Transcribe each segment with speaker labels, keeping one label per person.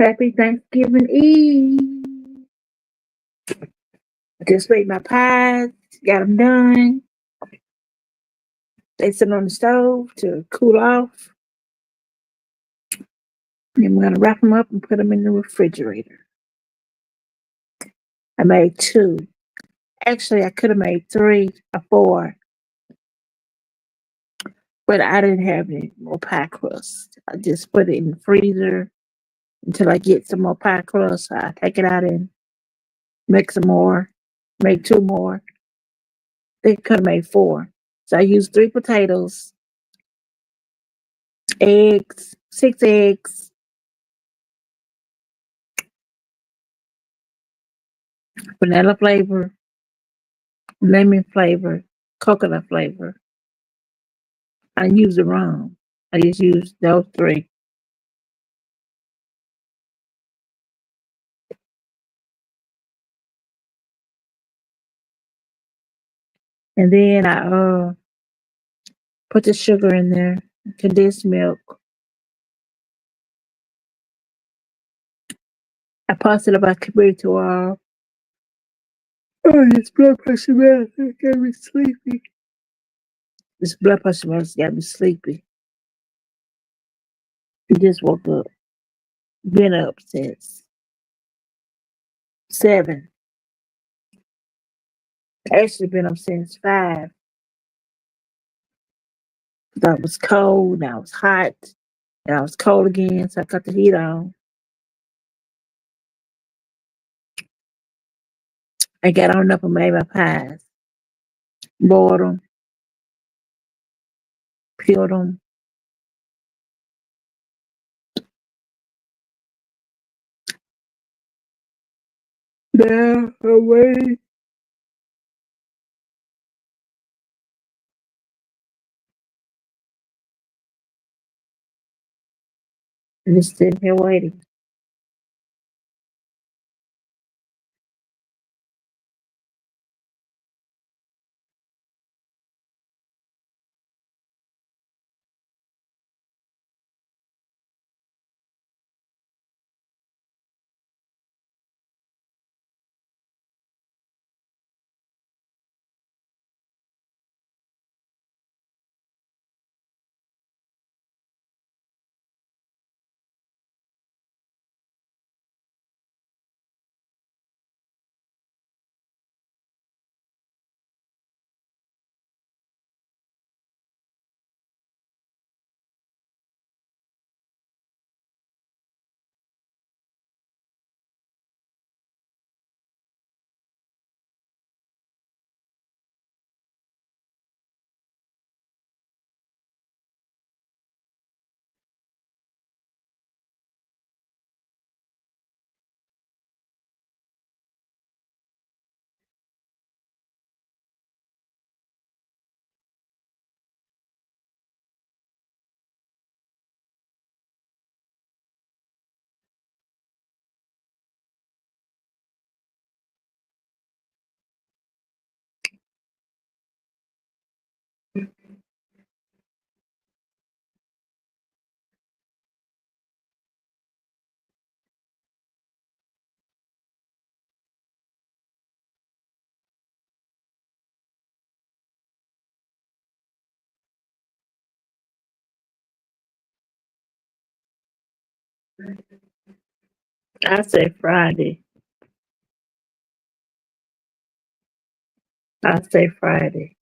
Speaker 1: Happy Thanksgiving Eve. I just made my pies, got them done. They sit on the stove to cool off. And I'm going to wrap them up and put them in the refrigerator. I made two. Actually, I could have made three or four, but I didn't have any more pie crust. I just put it in the freezer until I get some more pie crust. I take it out and make some more, make two more. They could have made four. So I used three potatoes, eggs, six eggs, vanilla flavor, lemon flavor, coconut flavor. I use the wrong. I just use those three. And then I put the sugar in there, condensed milk. I passed it about Kibiritual. Oh, this blood pressure medicine got me sleepy. This blood pressure medicine got me sleepy. I just woke up. Been up since 7. Actually been up since 5. That was cold, now it was hot, and I was cold again, so I cut the heat on. I got on up and made my pies. Boiled them, peeled them. Now I'm waiting. And just sitting here waiting. I say Friday. I say Friday.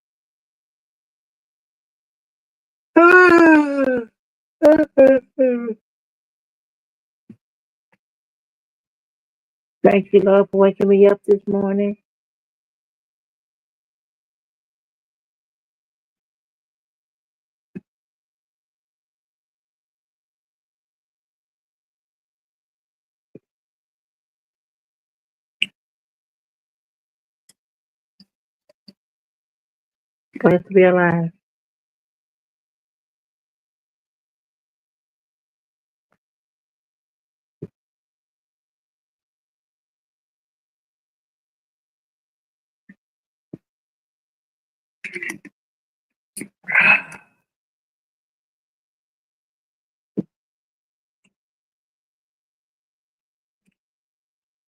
Speaker 1: Thank you, Lord, for waking me up this morning. Glad to be alive.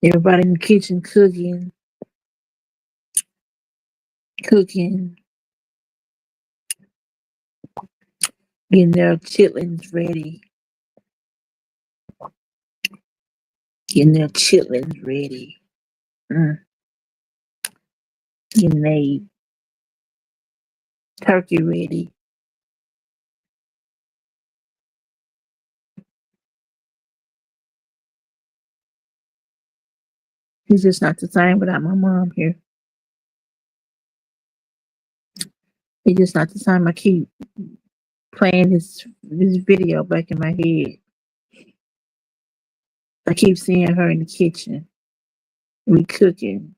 Speaker 1: Everybody in the kitchen cooking, getting their chitlins ready, getting their chitlins ready, mm. Getting their turkey ready. It's just not the same without my mom here. It's just not the same. I keep playing this video back in my head. I keep seeing her in the kitchen. We cooking.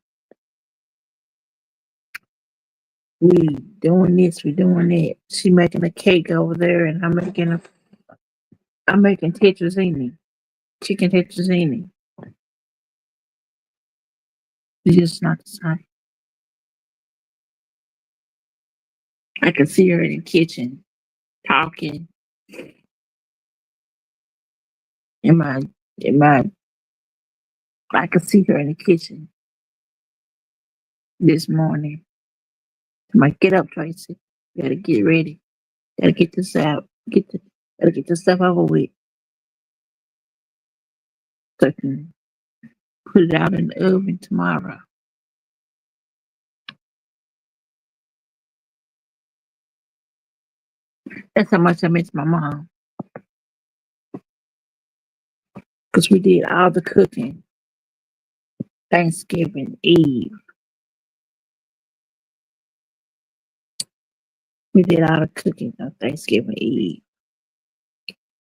Speaker 1: We doing this. We doing that. She making a cake over there, and I'm making tetrazzini, chicken tetrazzini. It's just not the same. I can see her in the kitchen talking. In my, I could see her in the kitchen this morning. I'm like, get up, Tracy. Gotta get ready. Gotta get this out. Gotta get this stuff over with. So I can put it out in the oven tomorrow. That's how much I miss my mom. Because we did all the cooking Thanksgiving Eve. We did all the cooking on Thanksgiving Eve.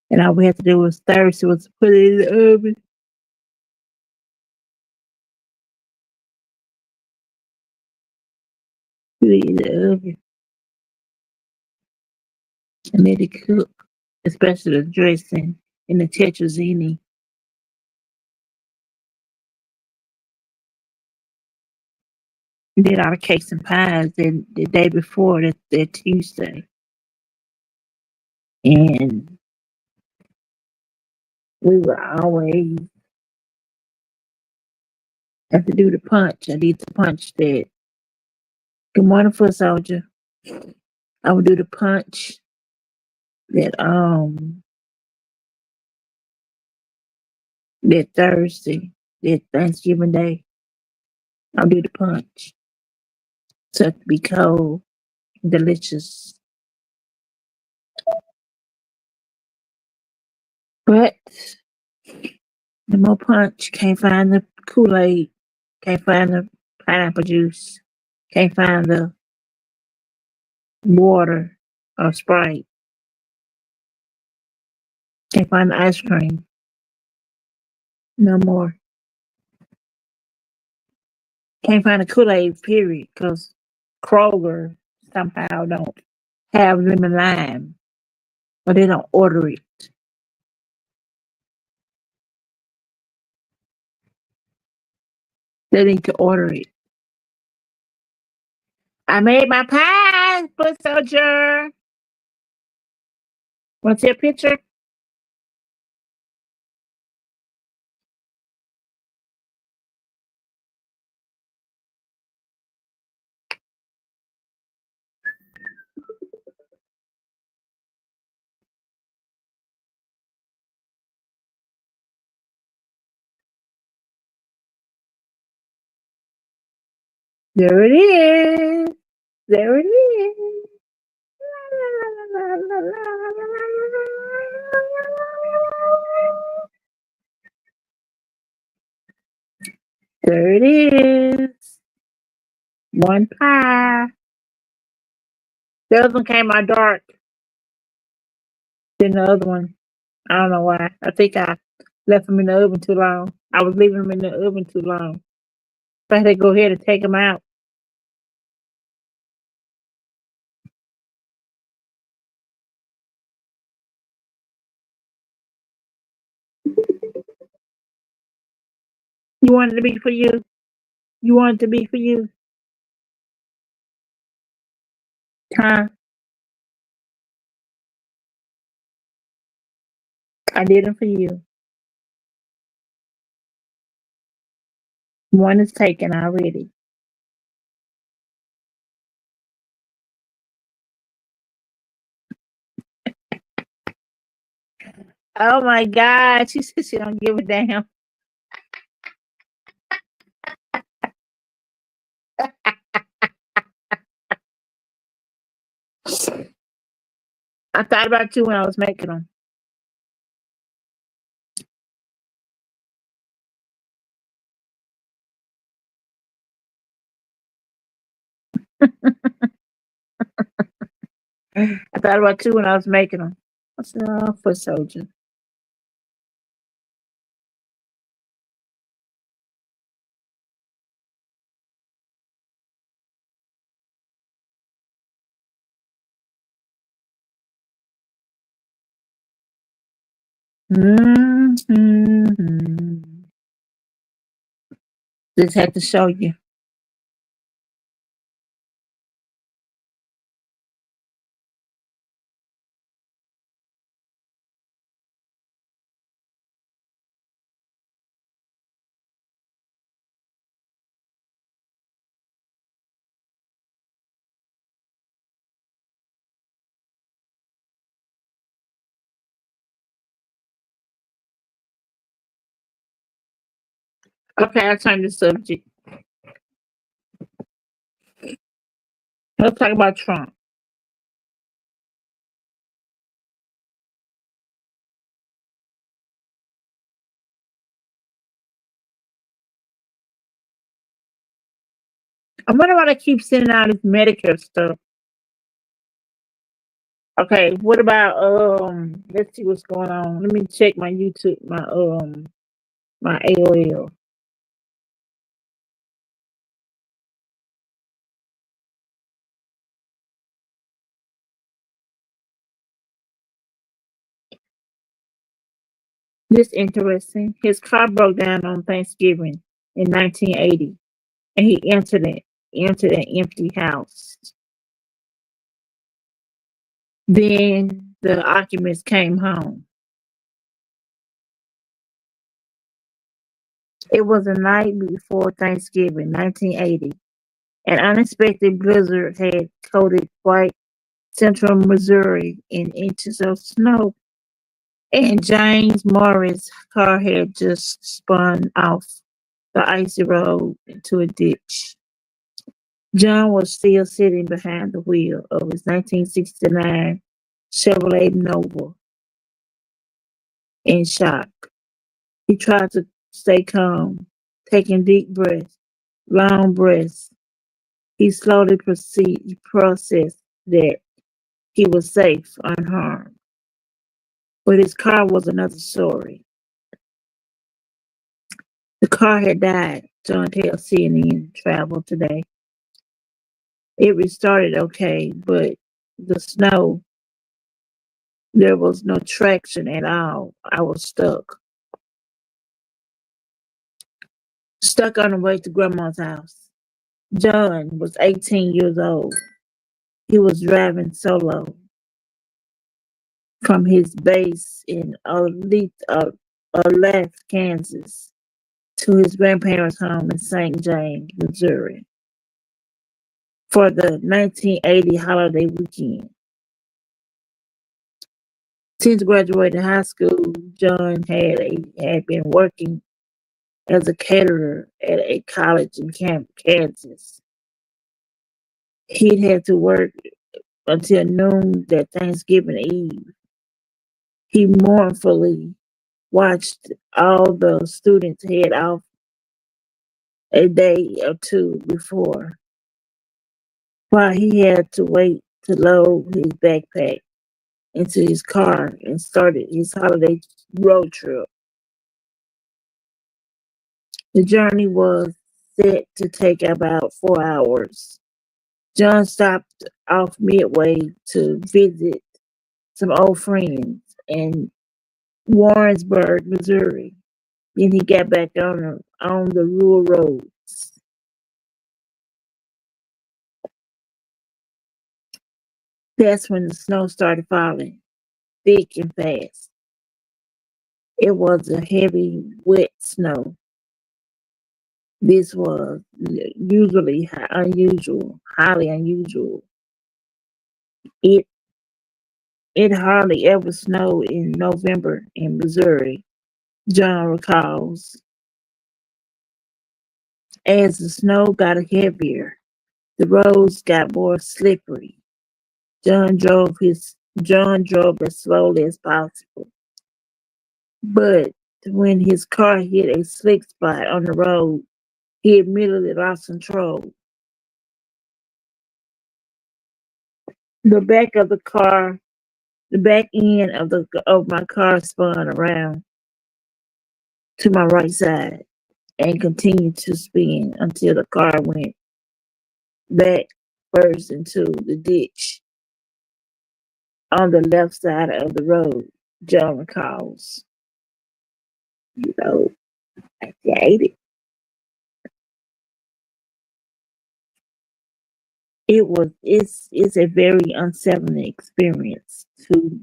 Speaker 1: And all we had to do was Thursday was put it in the oven. Put it in the oven. And let it cook. Especially the dressing and the tetrazzini. We did all the cakes and pies the day before, that Tuesday. And we would always have to do the punch. I did the punch that, good morning, foot soldier. I would do the punch that Thursday, that Thanksgiving Day. I'll do the punch. So it to be cold, delicious. But no more punch. Can't find the Kool-Aid. Can't find the pineapple juice. Can't find the water or Sprite. Can't find the ice cream. No more. Can't find the Kool-Aid, period, because Kroger somehow don't have lemon lime, or they don't order it. They need to order it. I made my pies, foot soldier. Want to see a picture? There it is. There it is. There it is. One pie. The other one came out dark than the other one. I don't know why. I think I left them in the oven too long. I was leaving them in the oven too long. So I had to go ahead and take them out. You wanted it to be for you? You wanted it to be for you? Huh? I did them for you. One is taken already. Oh my God. She said she don't give a damn. I thought about you when I was making them. I thought about you when I was making them. I said, oh, foot soldier. Mm-hmm. Just had to show you. Okay, I'll change the subject. Let's talk about Trump. I wonder why they keep sending out this Medicare stuff. Okay, what about let's see what's going on. Let me check my YouTube, my AOL. This interesting. His car broke down on Thanksgiving in 1980, and he entered an empty house. Then the occupants came home. It was the night before Thanksgiving, 1980. An unexpected blizzard had coated white central Missouri in inches of snow, and James Morris' car had just spun off the icy road into a ditch. John was still sitting behind the wheel of his 1969 Chevrolet Nova in shock. He tried to stay calm, taking deep breaths, long breaths. He slowly processed that he was safe, unharmed. But his car was another story. The car had died, John tells CNN Travel today. It restarted okay, but the snow, there was no traction at all. I was stuck. Stuck on the way to grandma's house. John was 18 years old. He was driving solo from his base in Olathe, Kansas, to his grandparents' home in St. James, Missouri, for the 1980 holiday weekend. Since graduating high school, John had been working as a caterer at a college in Kansas. He'd had to work until noon that Thanksgiving Eve. He mournfully watched all the students head off a day or two before, while he had to wait to load his backpack into his car and started his holiday road trip. The journey was set to take about 4 hours. John stopped off midway to visit some old friends in Warrensburg, Missouri. Then he got back on the rural roads. That's when the snow started falling, thick and fast. It was a heavy, wet snow. This was usually unusual, highly unusual. It it hardly ever snowed in November in Missouri, John recalls. As the snow got heavier, the roads got more slippery. John drove as slowly as possible. But when his car hit a slick spot on the road, he immediately lost control. The back of the car, the back end of my car spun around to my right side and continued to spin until the car went back first into the ditch on the left side of the road. John recalls. You know, I hate it. It's a very unsettling experience to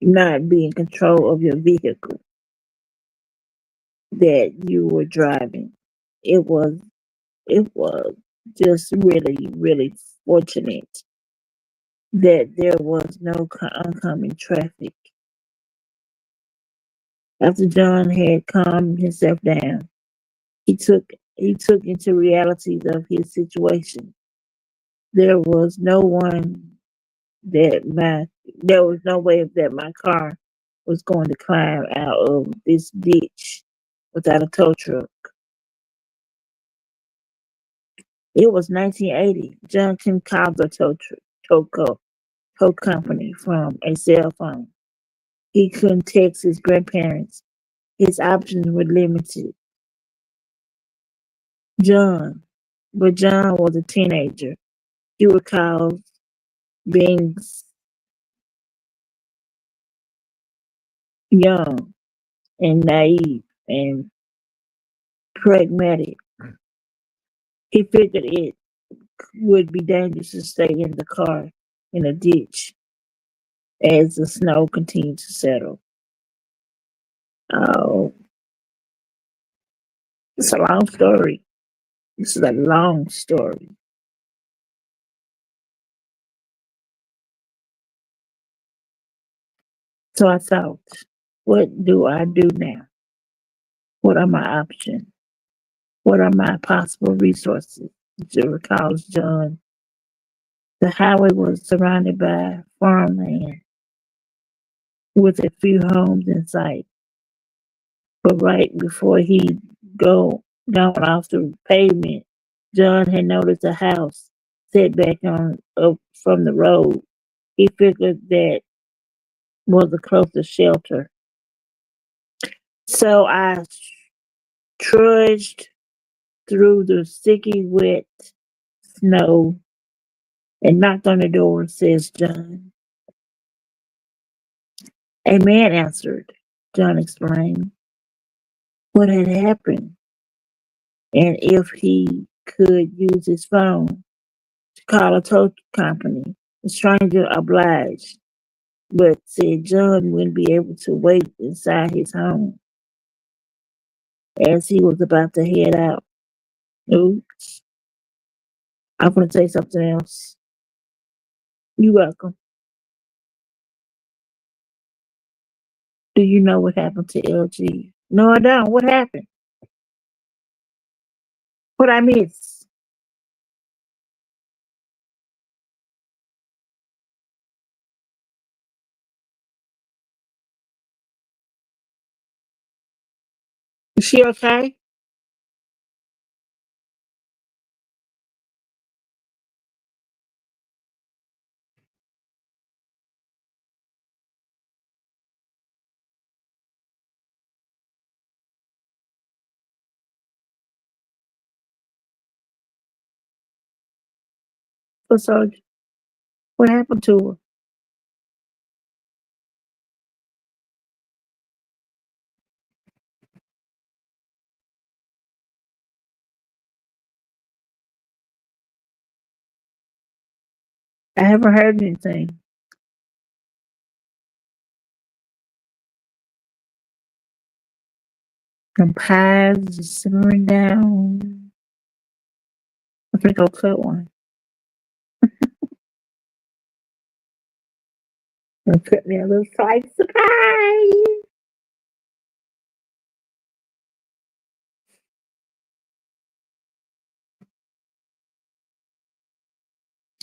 Speaker 1: not be in control of your vehicle that you were driving. It was it was just really, really fortunate that there was no oncoming traffic. After John had calmed himself down, he took into realities of his situation. There was no one that my there was no way that my car was going to climb out of this ditch without a tow truck. It was 1980. John Tim called the tow, co- tow company from a cell phone. He couldn't text his grandparents. His options were limited. John, but John was a teenager. He recalls being young and naive and pragmatic. He figured it would be dangerous to stay in the car in a ditch as the snow continued to settle. Oh, it's a long story. This is a long story. So I thought, what do I do now? What are my options? What are my possible resources? Recalls John. The highway was surrounded by farmland with a few homes in sight. But right before he go gone off the pavement, John had noticed a house set back on up from the road. He figured that was the closest shelter. So I trudged through the sticky, wet snow and knocked on the door, says John. A man answered, John explained what had happened and if he could use his phone to call a tow company. The stranger obliged, but said John wouldn't be able to wait inside his home as he was about to head out. Oops, I'm going to say something else. You're welcome. Do you know what happened to LG? No, I don't. What happened? What I miss? Is she okay? So what happened to her? I haven't heard anything. Some pies just simmering down. I'm gonna go cut one. And cut me a little slice of pie.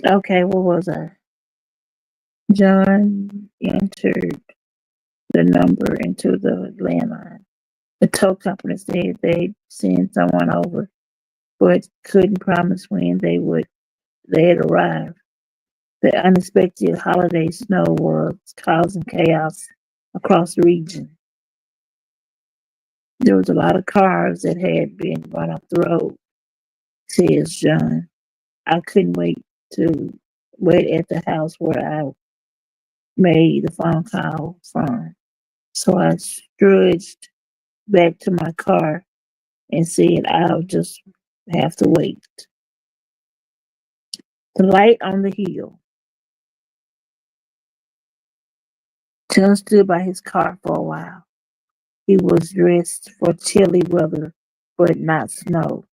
Speaker 1: Okay, what was I? John entered the number into the landline. The tow company said they'd send someone over, but couldn't promise when they had arrived. The unexpected holiday snow was causing chaos across the region. There was a lot of cars that had been run off the road, says John. I couldn't wait at the house where I made the phone call from. So I trudged back to my car and said I'll just have to wait. The light on the hill. John stood by his car for a while. He was dressed for chilly weather, but not snow.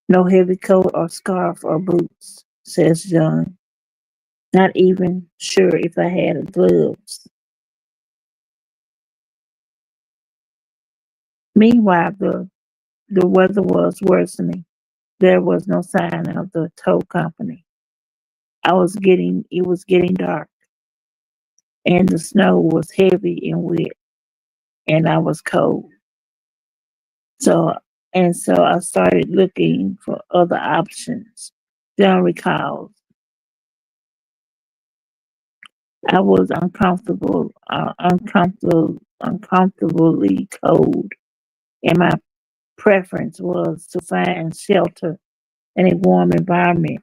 Speaker 1: No heavy coat or scarf or boots, says John. Not even sure if I had gloves. Meanwhile, the weather was worsening. There was no sign of the tow company. It was getting dark, and the snow was heavy and wet, and I was cold. So, so I started looking for other options. John recalls, I was uncomfortably cold, and my preference was to find shelter in a warm environment.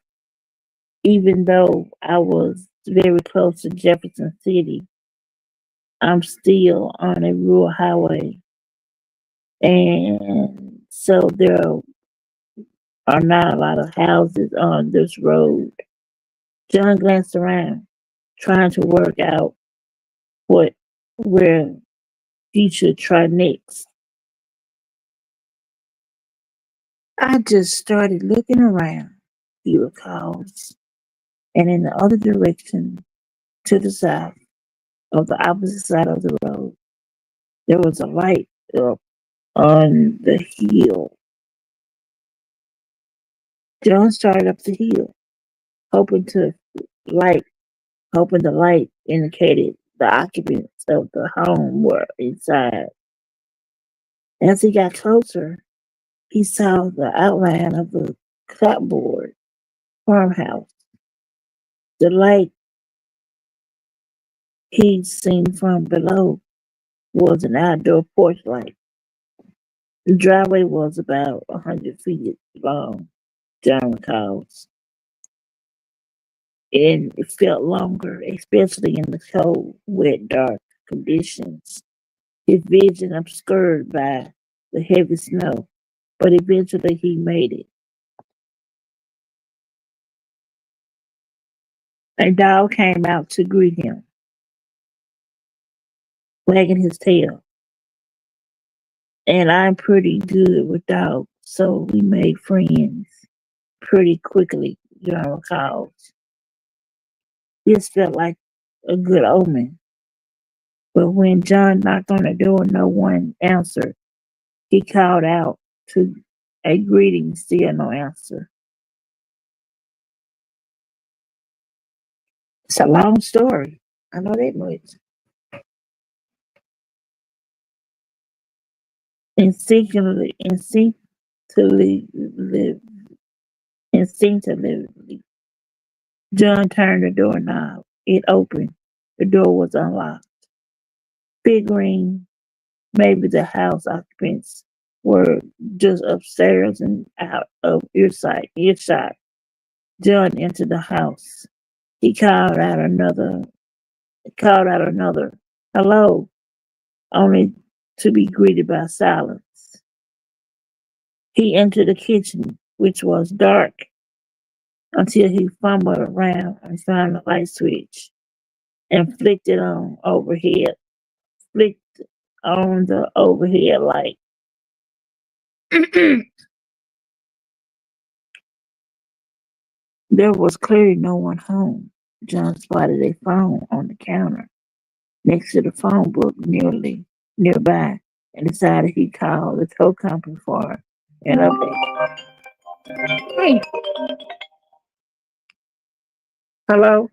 Speaker 1: Even though I was very close to Jefferson City, I'm still on a rural highway, and so there are not a lot of houses on this road. John glanced around, trying to work out what where he should try next. I just started looking around, he recalls, and in the other direction, to the south, of the opposite side of the road, there was a light up on the hill. John started up the hill, hoping to light, hoping the light indicated the occupants of the home were inside. As he got closer, he saw the outline of the clapboard farmhouse. The light he'd seen from below was an outdoor porch light. The driveway was about 100 feet long, John recalls, and it felt longer, especially in the cold, wet, dark conditions. His vision obscured by the heavy snow, but eventually he made it. A dog came out to greet him, wagging his tail. And I'm pretty good with dogs, so we made friends pretty quickly, John recalls. This felt like a good omen. But when John knocked on the door, no one answered. He called out to a greeting, still no answer. It's a long story. I know that much. Instinctively, instinctively, John turned the doorknob. It opened. The door was unlocked. Figuring maybe the house occupants were just upstairs and out of earshot. John entered the house. He called out another hello, only to be greeted by silence. He entered the kitchen, which was dark until he fumbled around and found the light switch and flicked on the overhead light. There was clearly no one home. John spotted a phone on the counter next to the phone book nearby and decided he'd call the tow company for an update. Hey, hello?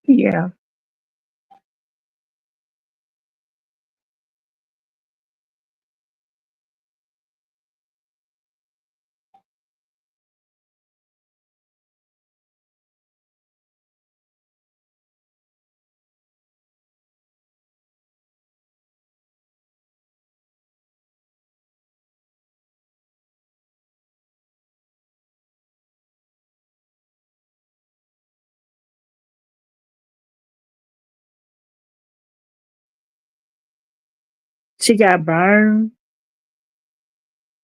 Speaker 1: Yeah, she got burned.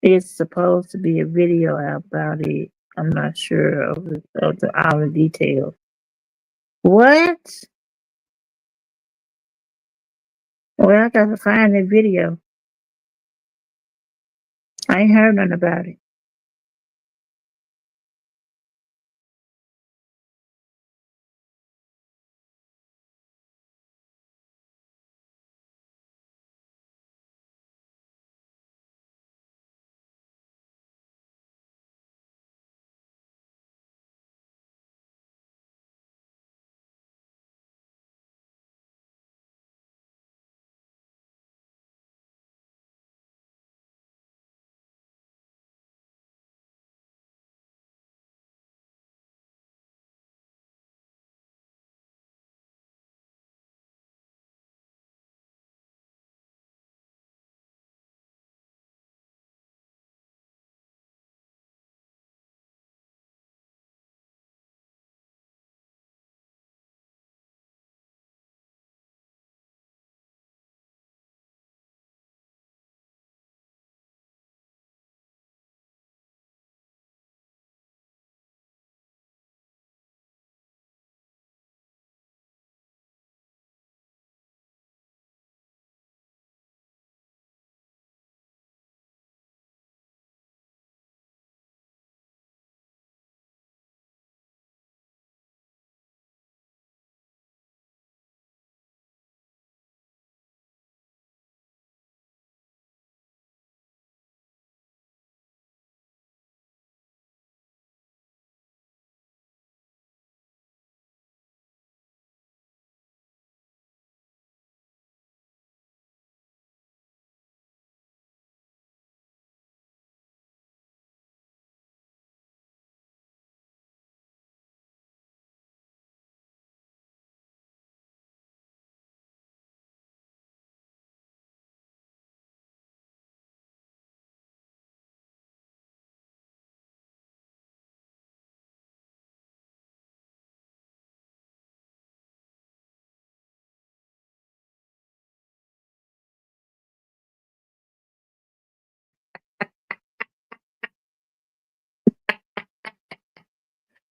Speaker 1: It's supposed to be a video about it. I'm not sure of all the details. What? Well, I gotta find the video. I ain't heard nothing about it.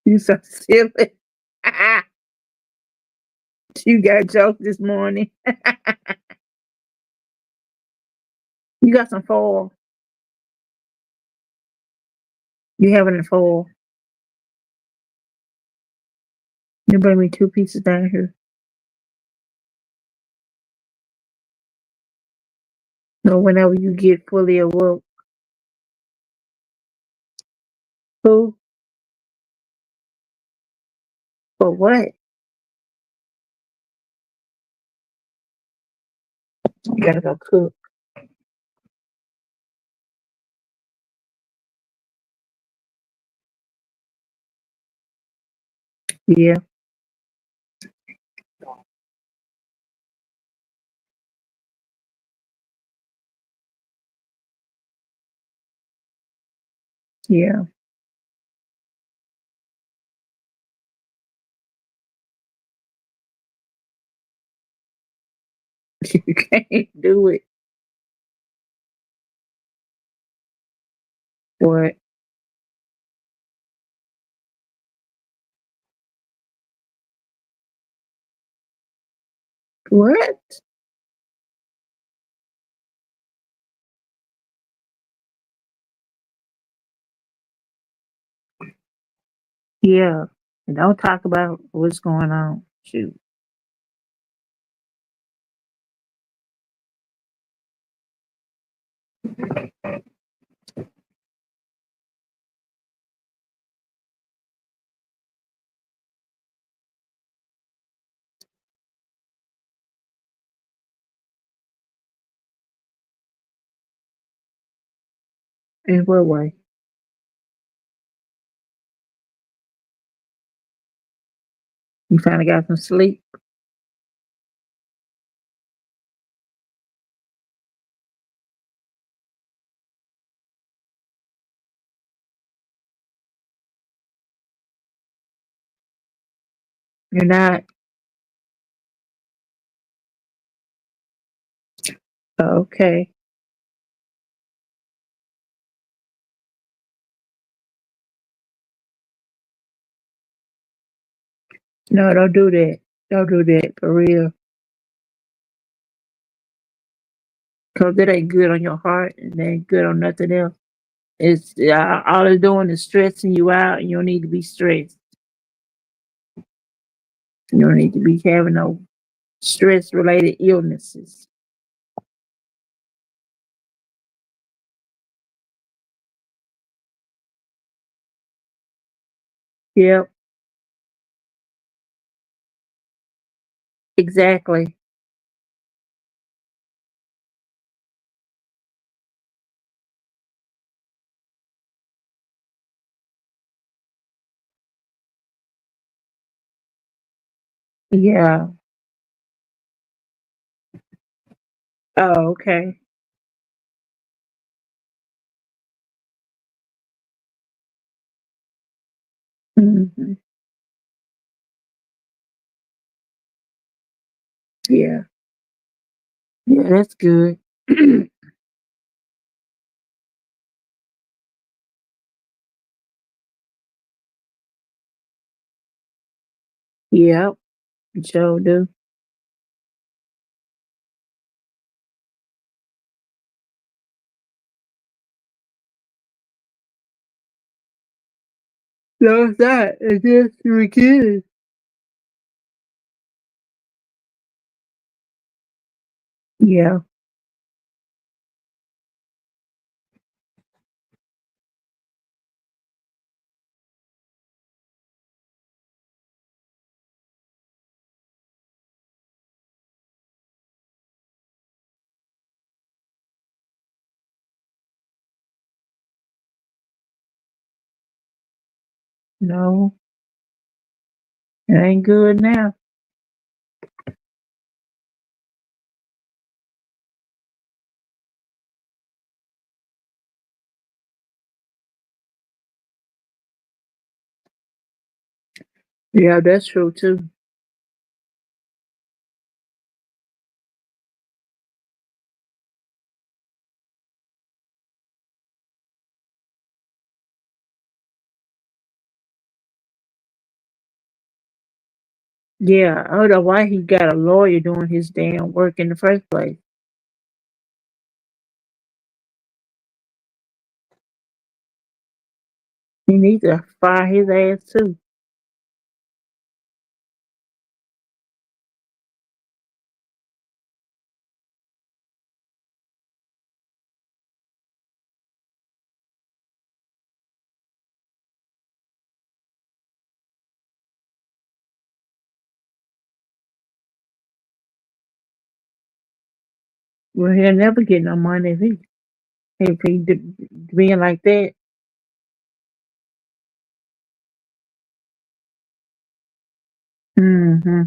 Speaker 1: You so silly. You got jokes this morning. You got some foil. You have it in foil. You bring me 2 pieces down here. So whenever you get fully awoke. Who? For what? You gotta go cook. Yeah, yeah. You can't do it. What? What? Yeah. And don't talk about what's going on. Shoot. In what way? You finally got some sleep? You're not? Okay. No, don't do that. Don't do that for real. Because it ain't good on your heart and it ain't good on nothing else. It's all it's doing is stressing you out, and you don't need to be stressed. You don't need to be having no stress related illnesses. Yep, exactly. Yeah. Oh, okay. Hmm. Yeah. Yeah, that's good. Yep, sure do. No, it's not. It's just the beginning. Yeah. No, it ain't good now. Yeah, that's true too. Yeah, I don't know why he got a lawyer doing his damn work in the first place. He needs to fire his ass too. Well, he'll never get no money if he being like that. Mm-hmm.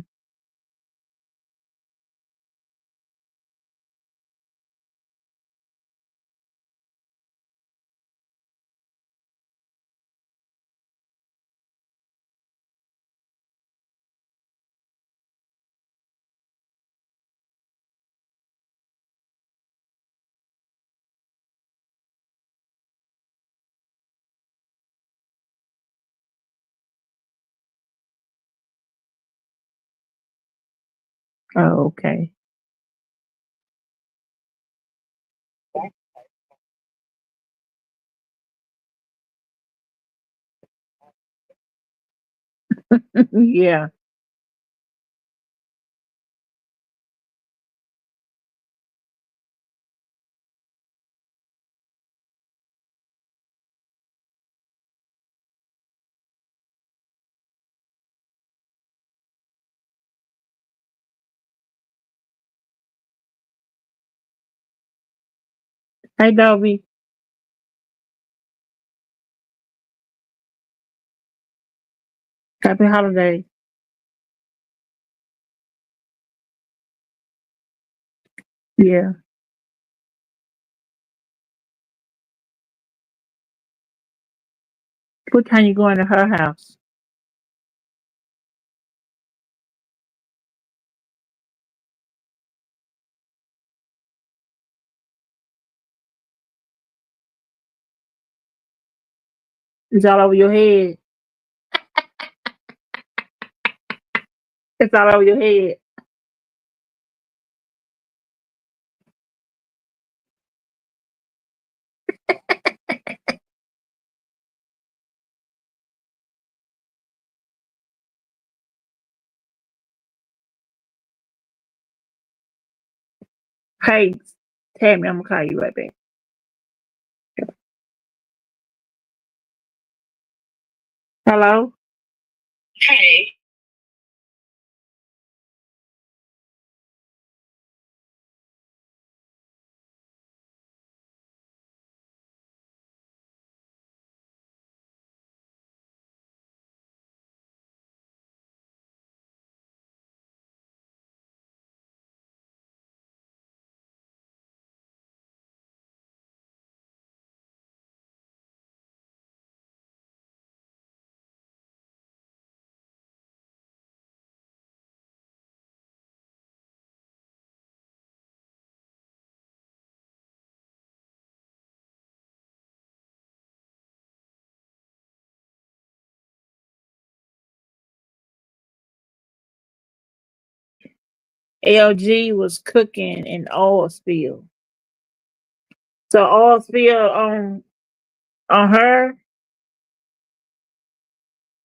Speaker 1: Oh, okay. Yeah. Hey, Dobby. Happy holiday. Yeah. What time you going to her house? It's all over your head. It's all over your head. Hey, Tammy, I'm gonna call you right back. Hello? Hey. LG was cooking and oil spill. So oil spill on her.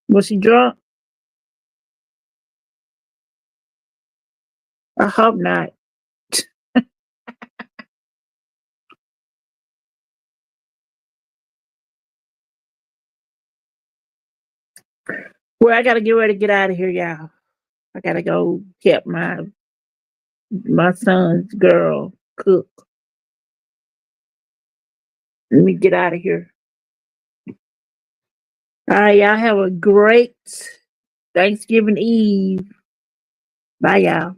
Speaker 1: Was she drunk? I hope not. Well, I gotta get ready to get out of here, y'all. I gotta go help my son's girl cook. Let me get out of here. All right, y'all have a great Thanksgiving Eve. Bye, y'all.